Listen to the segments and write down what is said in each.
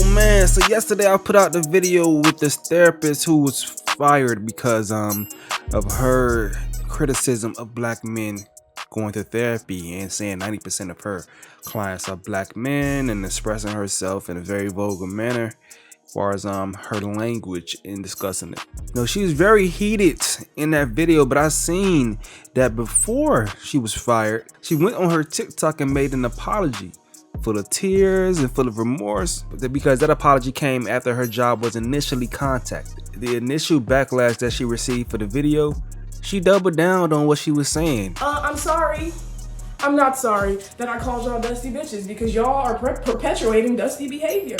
Oh man, so yesterday I put out the video with this therapist who was fired because of her criticism of black men going to therapy and saying 90% of her clients are black men and expressing herself in a very vulgar manner as far as her language in discussing it. No, she was very heated in that video, but I seen that before she was fired, she went on her TikTok and made an apology full of tears and full of remorse, because that apology came after her job was initially contacted. The initial backlash that she received for the video, she doubled down on what she was saying. I'm sorry. I'm not sorry that I called y'all dusty bitches because y'all are perpetuating dusty behavior.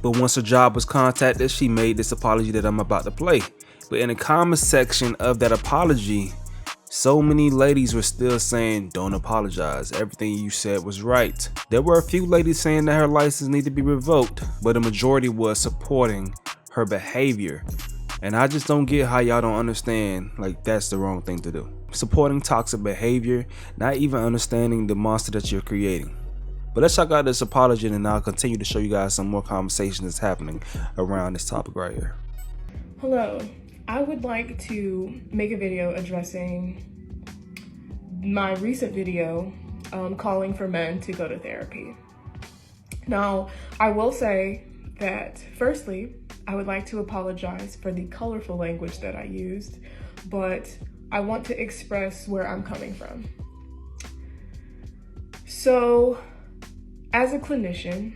But once her job was contacted, she made this apology that I'm about to play. But in the comment section of that apology, so many ladies were still saying, don't apologize, everything you said was right. There were a few ladies saying that her license needed to be revoked, but the majority was supporting her behavior. And I just don't get how y'all don't understand, like, that's the wrong thing to do. Supporting toxic behavior, not even understanding the monster that you're creating. But let's check out this apology and I'll continue to show you guys some more conversation that's happening around this topic right here. Hello. I would like to make a video addressing my recent video calling for men to go to therapy. Now, I will say that firstly, I would like to apologize for the colorful language that I used, but I want to express where I'm coming from. So, as a clinician,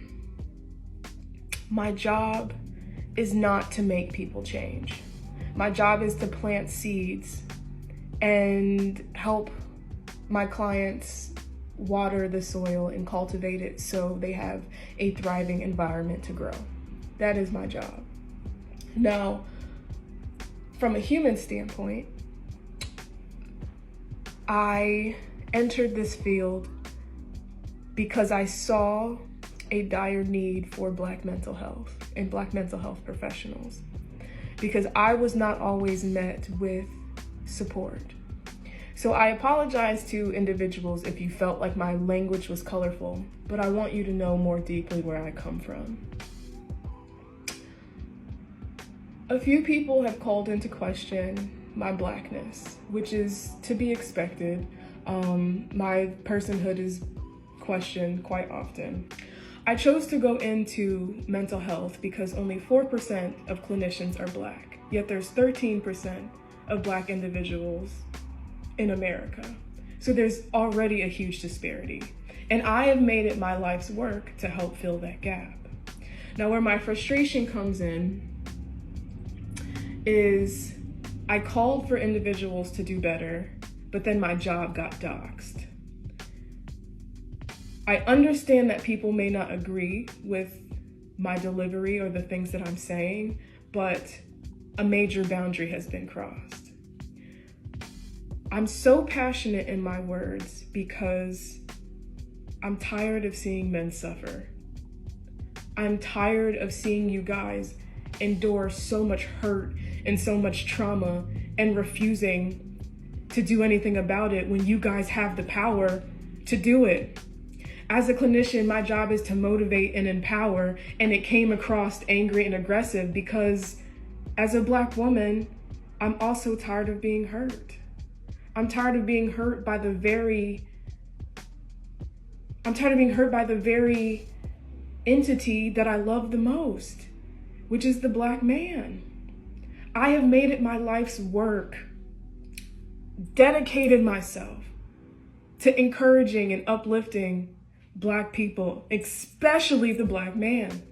my job is not to make people change. My job is to plant seeds and help my clients water the soil and cultivate it so they have a thriving environment to grow. That is my job. Now, from a human standpoint, I entered this field because I saw a dire need for Black mental health and Black mental health professionals, because I was not always met with support. So I apologize to individuals if you felt like my language was colorful, but I want you to know more deeply where I come from. A few people have called into question my Blackness, which is to be expected. My personhood is questioned quite often. I chose to go into mental health because only 4% of clinicians are Black, yet there's 13% of Black individuals in America. So there's already a huge disparity. And I have made it my life's work to help fill that gap. Now, where my frustration comes in is I called for individuals to do better, but then my job got doxxed. I understand that people may not agree with my delivery or the things that I'm saying, but a major boundary has been crossed. I'm so passionate in my words because I'm tired of seeing men suffer. I'm tired of seeing you guys endure so much hurt and so much trauma and refusing to do anything about it when you guys have the power to do it. As a clinician, my job is to motivate and empower, and it came across angry and aggressive because as a Black woman, I'm also tired of being hurt. I'm tired of being hurt by the very entity that I love the most, which is the Black man. I have made it my life's work, dedicated myself to encouraging and uplifting Black people, especially the Black man.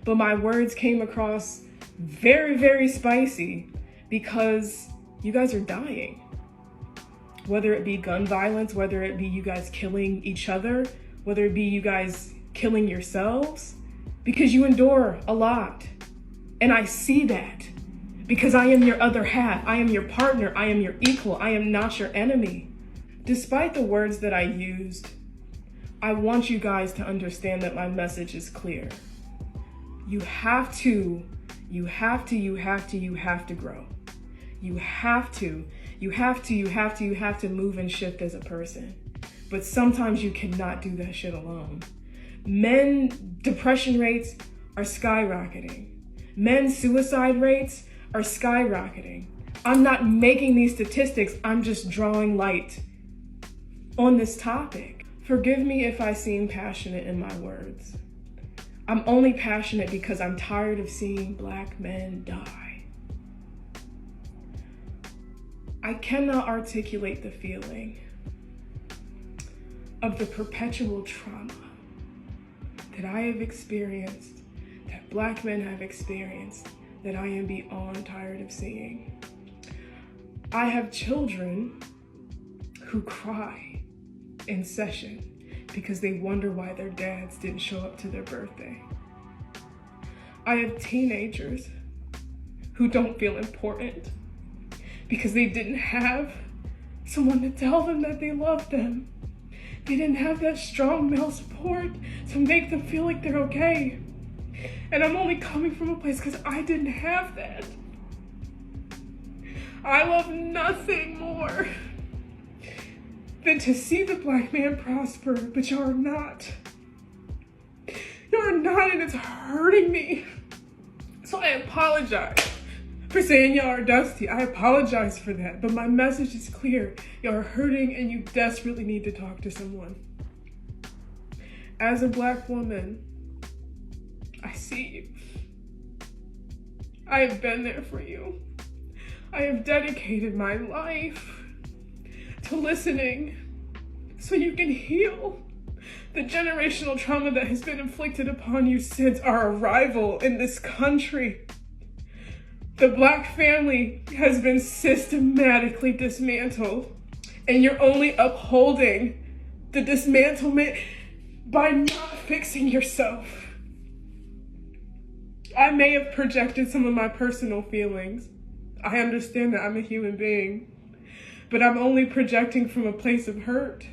But my words came across very, very spicy because you guys are dying. Whether it be gun violence, whether it be you guys killing each other, whether it be you guys killing yourselves, because you endure a lot. And I see that because I am your other half. I am your partner. I am your equal. I am not your enemy. Despite the words that I used, I want you guys to understand that my message is clear. You have to grow. You have to move and shift as a person. But sometimes you cannot do that shit alone. Men depression rates are skyrocketing. Men's suicide rates are skyrocketing. I'm not making these statistics, I'm just drawing light on this topic. Forgive me if I seem passionate in my words. I'm only passionate because I'm tired of seeing Black men die. I cannot articulate the feeling of the perpetual trauma that I have experienced, that Black men have experienced, that I am beyond tired of seeing. I have children who cry in session because they wonder why their dads didn't show up to their birthday. I have teenagers who don't feel important because they didn't have someone to tell them that they love them. They didn't have that strong male support to make them feel like they're okay. And I'm only coming from a place because I didn't have that. I love nothing more than to see the Black man prosper, but y'all are not. Y'all are not, and it's hurting me. So I apologize for saying y'all are dusty. I apologize for that, but my message is clear. Y'all are hurting and you desperately need to talk to someone. As a Black woman, I see you. I have been there for you. I have dedicated my life to listening so you can heal the generational trauma that has been inflicted upon you since our arrival in this country. The Black family has been systematically dismantled, and you're only upholding the dismantlement by not fixing yourself. I may have projected some of my personal feelings. I understand that I'm a human being, but I'm only projecting from a place of hurt.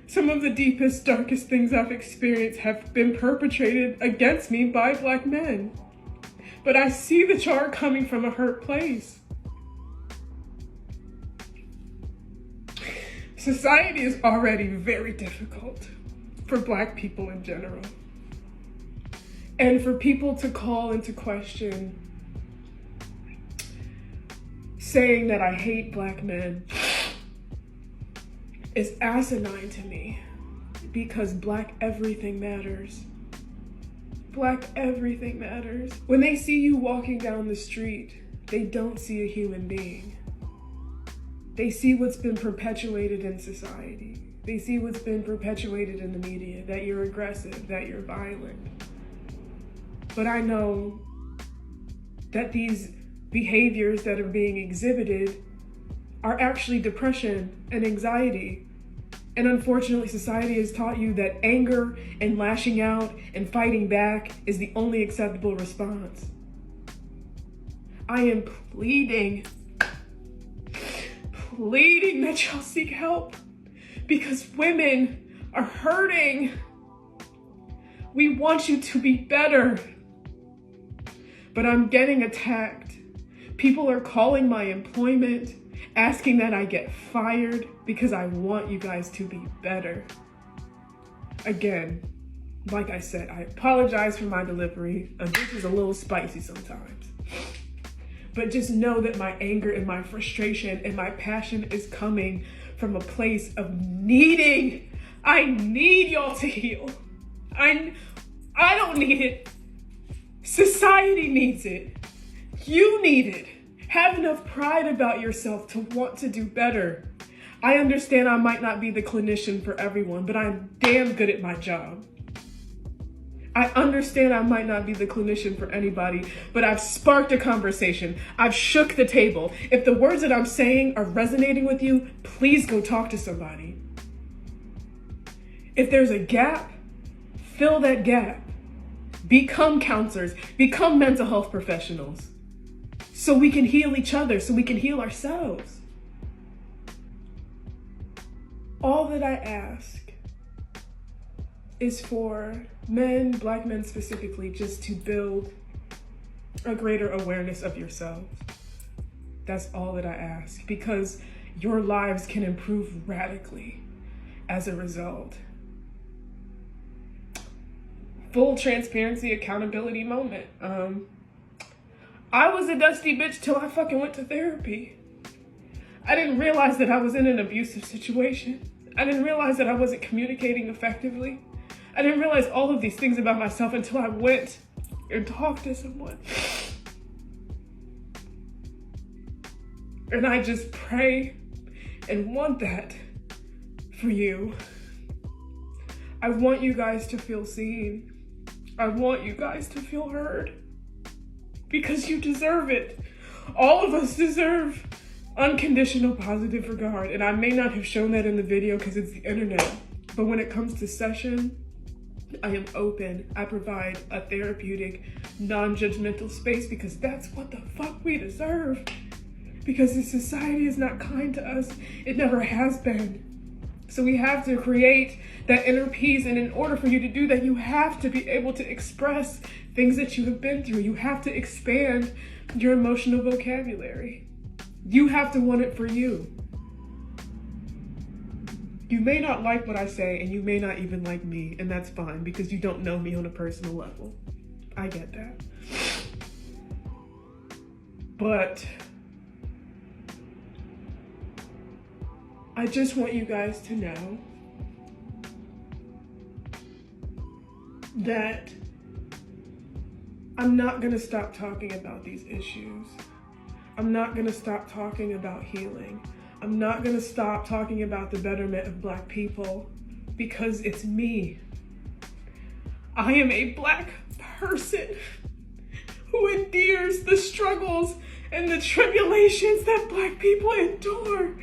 Some of the deepest, darkest things I've experienced have been perpetrated against me by Black men. But I see the charge coming from a hurt place. Society is already very difficult for Black people in general. And for people to call into question saying that I hate Black men is asinine to me, because Black everything matters. Black everything matters. When they see you walking down the street, they don't see a human being. They see what's been perpetuated in society. They see what's been perpetuated in the media, that you're aggressive, that you're violent. But I know that these behaviors that are being exhibited are actually depression and anxiety. And unfortunately, society has taught you that anger and lashing out and fighting back is the only acceptable response. I am pleading that y'all seek help, because women are hurting. We want you to be better. But I'm getting attacked. People are calling my employment, asking that I get fired because I want you guys to be better. Again, like I said, I apologize for my delivery. This is a little spicy sometimes. But just know that my anger and my frustration and my passion is coming from a place of needing. I need y'all to heal. I don't need it. Society needs it. You need it. Have enough pride about yourself to want to do better. I understand I might not be the clinician for everyone, but I'm damn good at my job. I understand I might not be the clinician for anybody, but I've sparked a conversation. I've shook the table. If the words that I'm saying are resonating with you, please go talk to somebody. If there's a gap, fill that gap. Become counselors, become mental health professionals, so we can heal each other, so we can heal ourselves. All that I ask is for men, Black men specifically, just to build a greater awareness of yourselves. That's all that I ask, because your lives can improve radically as a result. full transparency, accountability moment. I was a dusty bitch till I fucking went to therapy. I didn't realize that I was in an abusive situation. I didn't realize that I wasn't communicating effectively. I didn't realize all of these things about myself until I went and talked to someone. And I just pray and want that for you. I want you guys to feel seen. I want you guys to feel heard. Because you deserve it. All of us deserve unconditional positive regard. And I may not have shown that in the video because it's the internet. But when it comes to session, I am open. I provide a therapeutic, non-judgmental space because that's what the fuck we deserve. Because this society is not kind to us. It never has been. So we have to create that inner peace. And in order for you to do that, you have to be able to express things that you have been through. You have to expand your emotional vocabulary. You have to want it for you. You may not like what I say, and you may not even like me, and that's fine because you don't know me on a personal level. I get that. But I just want you guys to know that I'm not gonna stop talking about these issues. I'm not gonna stop talking about healing. I'm not gonna stop talking about the betterment of Black people because it's me. I am a Black person who endures the struggles and the tribulations that Black people endure.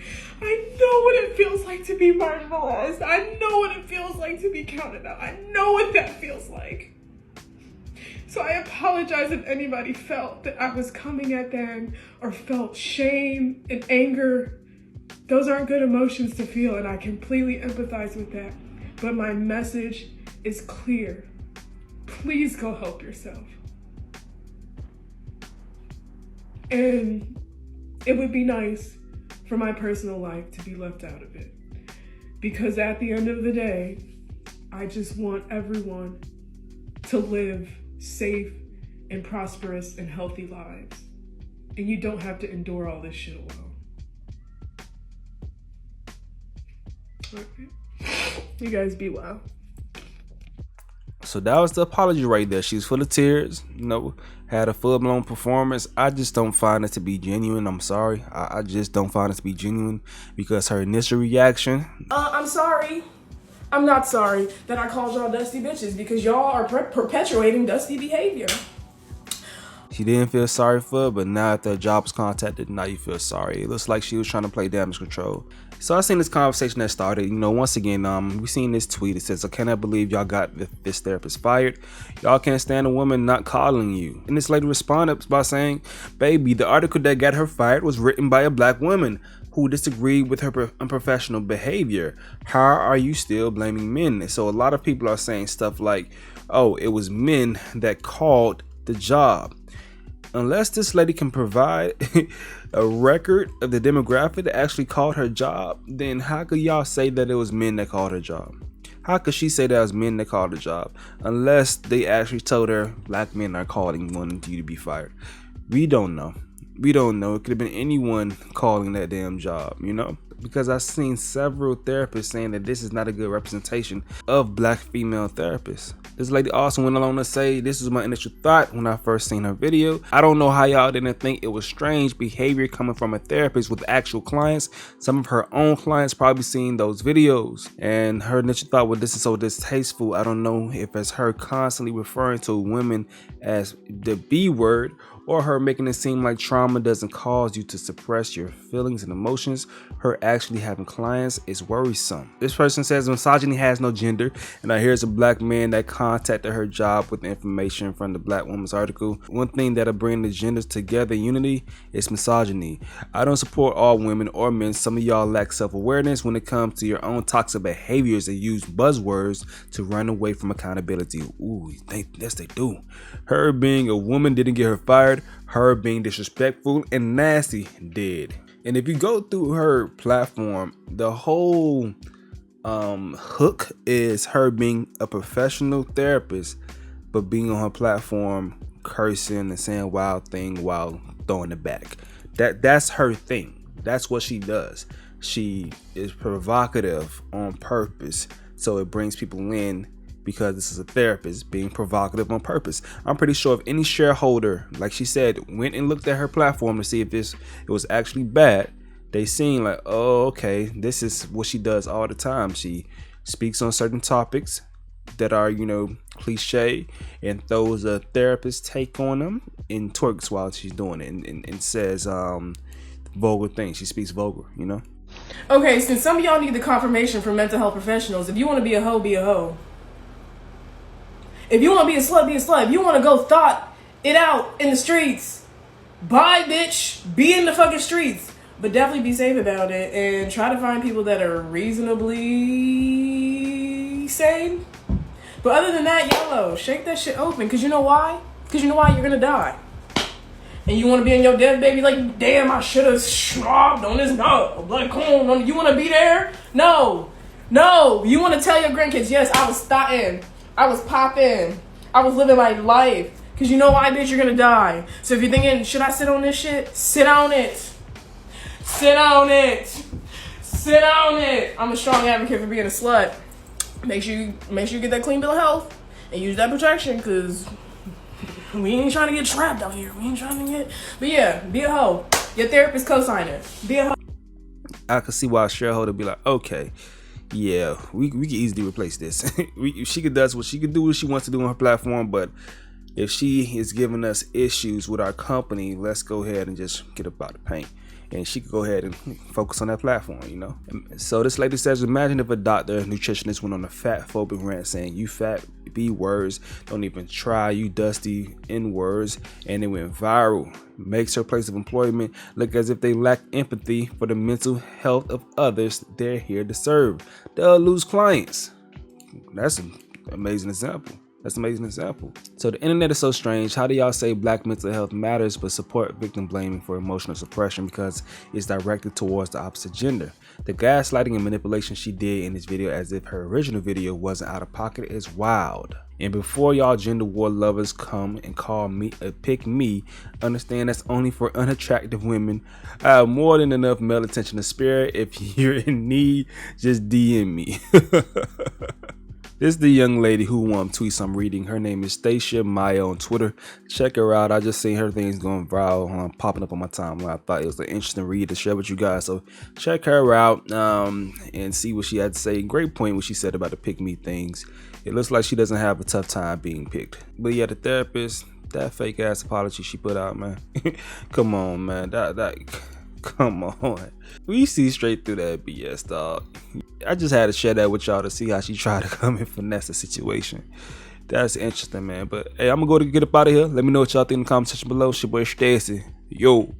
I know what it feels like to be marginalized. I know what it feels like to be counted out. I know what that feels like. So I apologize if anybody felt that I was coming at them or felt shame and anger. Those aren't good emotions to feel, and I completely empathize with that. But my message is clear. Please go help yourself. And it would be nice for my personal life to be left out of it. Because at the end of the day, I just want everyone to live safe and prosperous and healthy lives. And you don't have to endure all this shit alone. Okay. You guys be well. So that was the apology right there. She was full of tears, had a full-blown performance. I just don't find it to be genuine. I'm sorry. I just don't find it to be genuine because her initial reaction. I'm sorry. I'm not sorry that I called y'all dusty bitches because y'all are perpetuating dusty behavior. She didn't feel sorry for her, but now that the job was contacted, now you feel sorry. It looks like she was trying to play damage control. So I seen this conversation that started, once again, we seen this tweet. It says, I cannot believe y'all got this therapist fired. Y'all can't stand a woman not calling you. And this lady responded by saying, baby, the article that got her fired was written by a Black woman who disagreed with her unprofessional behavior. How are you still blaming men? So a lot of people are saying stuff like, oh, it was men that called the job. Unless this lady can provide a record of the demographic that actually called her job, then how could y'all say that it was men that called her job? How could she say that it was men that called her job? Unless they actually told her Black men are calling wanting you to be fired. We don't know. We don't know. It could have been anyone calling that damn job, because I've seen several therapists saying that this is not a good representation of Black female therapists. This lady also went along to say, this is my initial thought when I first seen her video. I don't know how y'all didn't think it was strange behavior coming from a therapist with actual clients. Some of her own clients probably seen those videos. And her initial thought, well, this is so distasteful. I don't know if it's her constantly referring to women as the B word, or her making it seem like trauma doesn't cause you to suppress your feelings and emotions. Her actually having clients is worrisome. This person says misogyny has no gender, and here's a Black man that contacted her job with information from the Black woman's article. One thing that'll bring the genders together in unity is misogyny. I don't support all women or men. Some of y'all lack self-awareness when it comes to your own toxic behaviors and use buzzwords to run away from accountability. Ooh, yes they do. Her being a woman didn't get her fired. Her being disrespectful and nasty did. And if you go through her platform, the whole hook is her being a professional therapist but being on her platform, cursing and saying wild thing while throwing it back. That's her thing. That's what she does. She is provocative on purpose, so it brings people in because this is a therapist being provocative on purpose. I'm pretty sure if any shareholder, like she said, went and looked at her platform to see if it was actually bad, they seen like, oh, okay, this is what she does all the time. She speaks on certain topics that are, cliche, and throws a therapist take on them and twerks while she's doing it, and says vulgar things. She speaks vulgar, Okay, since some of y'all need the confirmation from mental health professionals, if you want to be a hoe, be a hoe. If you want to be a slut, be a slut. If you want to go thought it out in the streets, bye, bitch. Be in the fucking streets. But definitely be safe about it and try to find people that are reasonably sane. But other than that, YOLO, shake that shit open. Because you know why? Because you know why? You're going to die. And you want to be in your death, baby, like, damn, I should have slobbed on this nut. Like, come on, you want to be there? No. You want to tell your grandkids, yes, I was thotting. I was popping. I was living my life. Because you know why, bitch? You're going to die. So if you're thinking, should I sit on this shit? Sit on it. Sit on it. Sit on it. I'm a strong advocate for being a slut. Make sure you get that clean bill of health and use that protection, because we ain't trying to get trapped out here. We ain't trying to get... But yeah, be a hoe. Your therapist co-signer. Be a hoe. I could see why a shareholder be like, okay, yeah, we can easily replace this. She could do what she wants to do on her platform, but if she is giving us issues with our company, let's go ahead and just get up out the paint. And she could go ahead and focus on that platform, So this lady says, imagine if a doctor, nutritionist went on a fat phobic rant saying, you fat B words, don't even try, you dusty N words, and it went viral. Makes her place of employment look as if they lack empathy for the mental health of others they're here to serve. They'll lose clients. That's an amazing example. So the internet is so strange. How do y'all say black mental health matters but support victim blaming for emotional suppression because it's directed towards the opposite gender? The gaslighting and manipulation she did in this video as if her original video wasn't out of pocket is wild. And before y'all gender war lovers come and call me pick me, understand that's only for unattractive women. I have more than enough male attention to spare. If you're in need, just DM me. This is the young lady who tweets I'm reading. Her name is Stacia Maya on Twitter. Check her out. I just seen her things going viral, popping up on my timeline. I thought it was an interesting read to share with you guys. So check her out and see what she had to say. Great point what she said about the pick me things. It looks like she doesn't have a tough time being picked. But yeah, the therapist, that fake ass apology she put out, man. Come on, man. Come on. We see straight through that BS, dog. I just had to share that with y'all to see how she tried to come and finesse the situation. That's interesting, man. But hey, I'm gonna go to get up out of here. Let me know what y'all think in the comment section below. It's your boy Stacy. Yo.